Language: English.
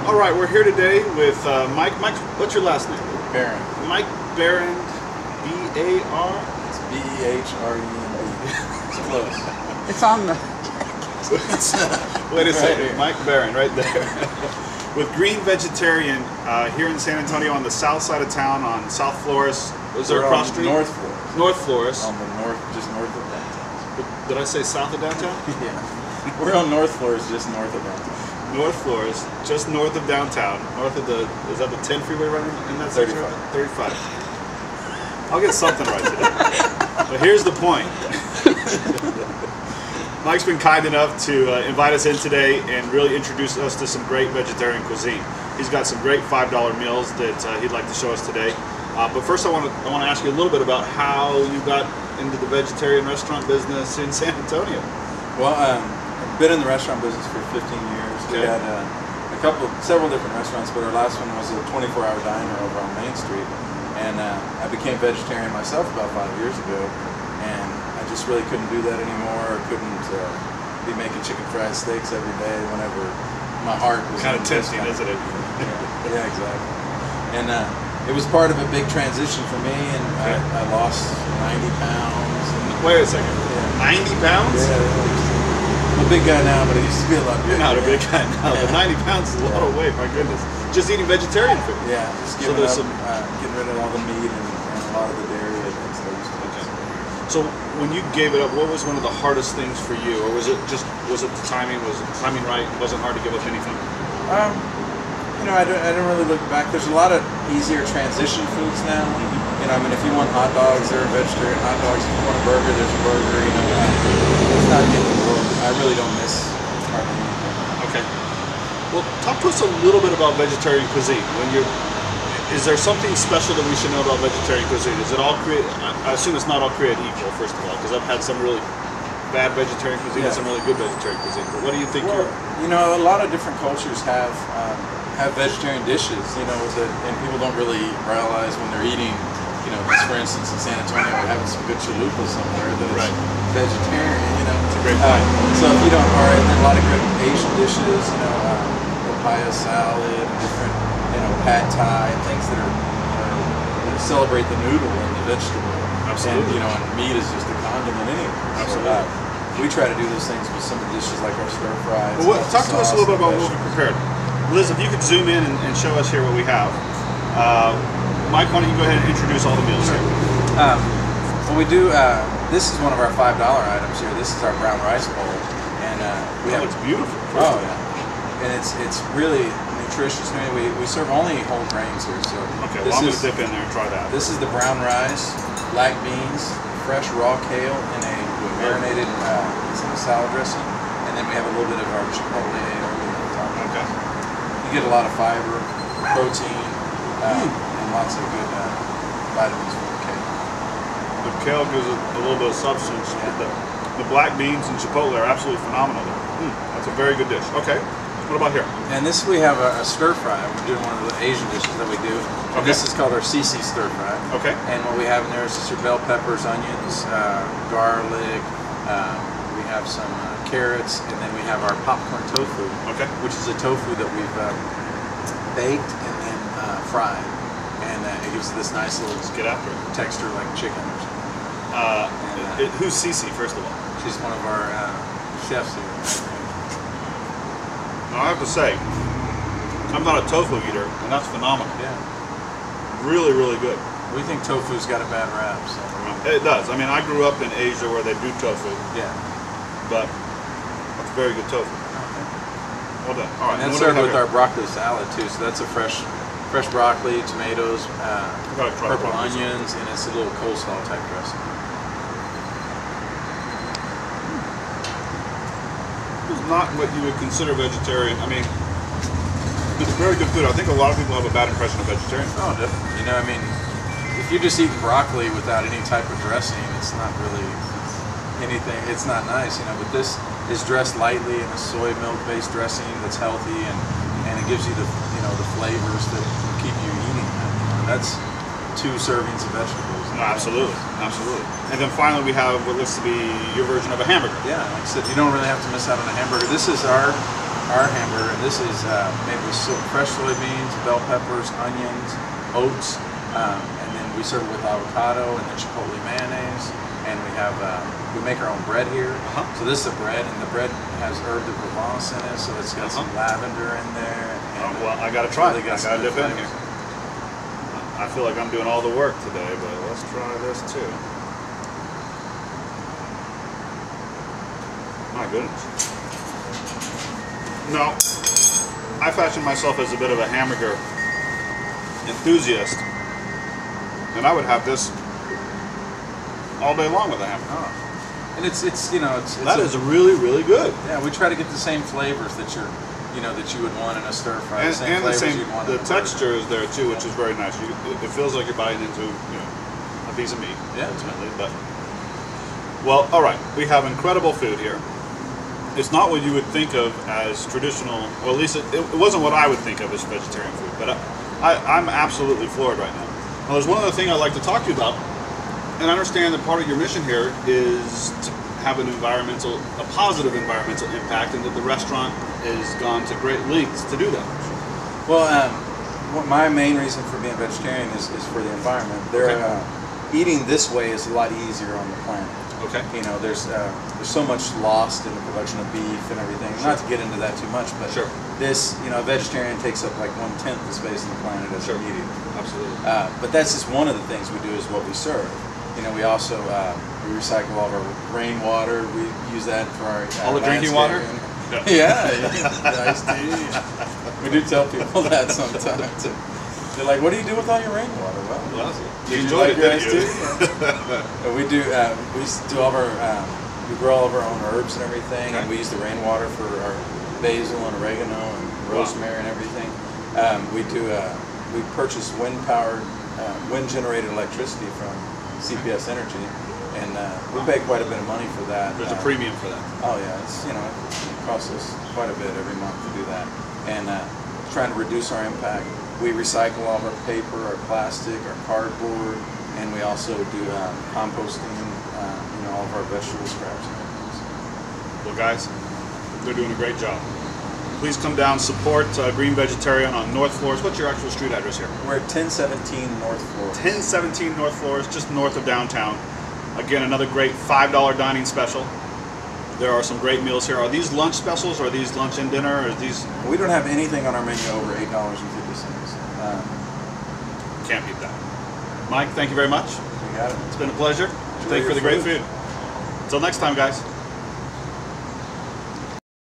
All right, we're here today with Mike. Mike, what's your last name? Barron. Mike Barron, B-A-R? It's B-E-H-R-E-N-D. It's close. It's on the... Wait a second. Here. Mike Barron, right there. With Green Vegetarian here in San Antonio on the south side of town on South Flores. Was there a cross street? North Flores. North Flores. On the just north of downtown. Did I say south of downtown? Yeah. We're on North Flores, just north of downtown. North Flores, just north of downtown, north of the, is that the 10 freeway running in that 35. section? 35. I'll get something right today. But here's the point. Mike's been kind enough to invite us in today and really introduce us to some great vegetarian cuisine. He's got some great $5 meals that he'd like to show us today. But first I want to ask you a little bit about how you got into the vegetarian restaurant business in San Antonio. Well, I've been in the restaurant business for 15 years. We had several different restaurants, but our last one was a 24-hour diner over on Main Street. And I became vegetarian myself about 5 years ago, and I just really couldn't do that anymore. Couldn't be making chicken fried steaks every day whenever my heart was kind of tempting, isn't it? Yeah, exactly. And it was part of a big transition for me, and I lost 90 pounds. Wait a second. Yeah. 90 pounds? Yeah. I'm a big guy now, but I used to be a lot bigger. You're not a big guy now, but 90 pounds is a lot of weight, my goodness. Just eating vegetarian food. Yeah, just getting rid of all the meat and a lot of the dairy and things that I used to eat. So when you gave it up, what was one of the hardest things for you? Or was it the timing? Was the timing right? It wasn't hard to give up anything? You know, I don't really look back. There's a lot of easier transition foods now. You know, I mean, if you want hot dogs, there are vegetarian hot dogs. If you want a burger, there's a burger. You know, it's not getting the world. I really don't miss hardly anything. Okay. Well, talk to us a little bit about vegetarian cuisine. Is there something special that we should know about vegetarian cuisine? Is it all created? I assume it's not all created equal, first of all, because I've had some really bad vegetarian cuisine and some really good vegetarian cuisine. But what do you think? You know, a lot of different cultures have vegetarian dishes. You know, and people don't really realize when they're eating. You know, just for instance, in San Antonio, we're having some good chalupa somewhere that is vegetarian. You know, it's a great point. So if you don't, there are a lot of good Asian dishes. You know, papaya salad, and different, pad thai, and things that celebrate the noodle and the vegetable. Absolutely. And, and meat is just a condiment anyway. Absolutely. So, we try to do those things with some of the dishes like our stir fries. Well, talk to us a little bit about what we prepared. Liz, if you could zoom in and show us here what we have. Mike, why don't you go ahead and introduce all the meals here? Well, we do. This is one of our $5 items here. This is our brown rice bowl, and looks beautiful. Oh yeah, and it's really nutritious. I mean, we serve only whole grains here. So okay, well, I'm going to dip in there and try that. This is the brown rice, black beans, fresh raw kale in a marinated salad dressing, and then we have a little bit of our chipotle aioli on top. Okay. You get a lot of fiber, protein. Lots of good vitamins from the kale. The kale gives it a little bit of substance. Yeah. The black beans and chipotle are absolutely phenomenal. That's a very good dish. Okay, what about here? And this we have a stir fry. We're doing one of the Asian dishes that we do. Okay. This is called our CC stir fry. Okay. And what we have in there is just your bell peppers, onions, garlic. We have some carrots, and then we have our popcorn tofu. Okay. Which is a tofu that we've baked and then fried. And it gives this nice little texture like chicken or something. Who's Cece, first of all? She's one of our chefs here. Now, I have to say, I'm not a tofu eater, and that's phenomenal. Yeah. Really, really good. We think tofu's got a bad rap. So. It does. I mean, I grew up in Asia where they do tofu. Yeah. But that's very good tofu. Okay. Well done. All right. And that's served with our broccoli salad, too. So that's a fresh broccoli, tomatoes, purple onions, and it's a little coleslaw type dressing. It's not what you would consider vegetarian. I mean, it's very good food. I think a lot of people have a bad impression of vegetarian. Oh, definitely. You know, I mean, if you just eat broccoli without any type of dressing, it's not really anything. It's not nice, you know. But this is dressed lightly in a soy milk-based dressing that's healthy and it gives you the the flavors that will keep you eating. That's 2 servings of vegetables. No, absolutely, absolutely. And then finally, we have what looks to be your version of a hamburger. Yeah, like I said, you don't really have to miss out on a hamburger. This is our our hamburger. And this is made with fresh soybeans, bell peppers, onions, oats, and then we serve it with avocado and then chipotle mayonnaise. And we make our own bread here. So this is a bread, and the bread has herb de Provence in it, so it's got some lavender in there. And well, I gotta try it. really I got gotta dip in flavors. here. I feel like I'm doing all the work today, but let's try this too. My goodness. No, I fashion myself as a bit of a hamburger enthusiast, and I would have this all day long with a hamburger. Oh. And it's you know it's That is really, really good. Yeah, we try to get the same flavors that you would want in a stir fry. And the same you'd want the in a texture burger. is there too, which is very nice. It feels like you're biting into a piece of meat, ultimately. But well, all right, we have incredible food here. It's not what you would think of as traditional, or at least it wasn't what I would think of as vegetarian food. But I'm absolutely floored right now. Now, there's one other thing I'd like to talk to you about, and I understand that part of your mission here is to have a positive environmental impact, and that the restaurant has gone to great lengths to do that. Well, my main reason for being vegetarian is for the environment. Eating this way is a lot easier on the planet. Okay. You know, there's so much lost in the production of beef and everything. Sure. Not to get into that too much, but Sure. this, a vegetarian takes up like 1/10 the space on the planet as a meat eater. Absolutely. But that's just one of the things we do is what we serve. We also we recycle all of our rainwater. We use that for our All the drinking water? Yeah, the iced tea. We do tell people that sometimes. They're like, "What do you do with all your rainwater?" Well, you enjoyed it, didn't you? We do all of our we grow all of our own herbs and everything, and we use the rainwater for our basil and oregano and rosemary and everything. We purchase wind generated electricity from CPS Energy, and we pay quite a bit of money for that. There's a premium for that. Oh yeah, it costs us quite a bit every month to do that, and trying to reduce our impact. We recycle all of our paper, our plastic, our cardboard, and we also do composting, all of our vegetable scraps and everything. Well, guys, they're doing a great job. Please come down, support Green Vegetarian on North Flores. What's your actual street address here? We're at 1017 North Flores. 1017 North Flores, just north of downtown. Again, another great $5 dining special. There are some great meals here. Are these lunch specials? Or are these lunch and dinner? Or are these? We don't have anything on our menu over $8.50. Can't beat that. Mike, thank you very much. You got it. It's been a pleasure. Thank you for the great food. Until next time, guys.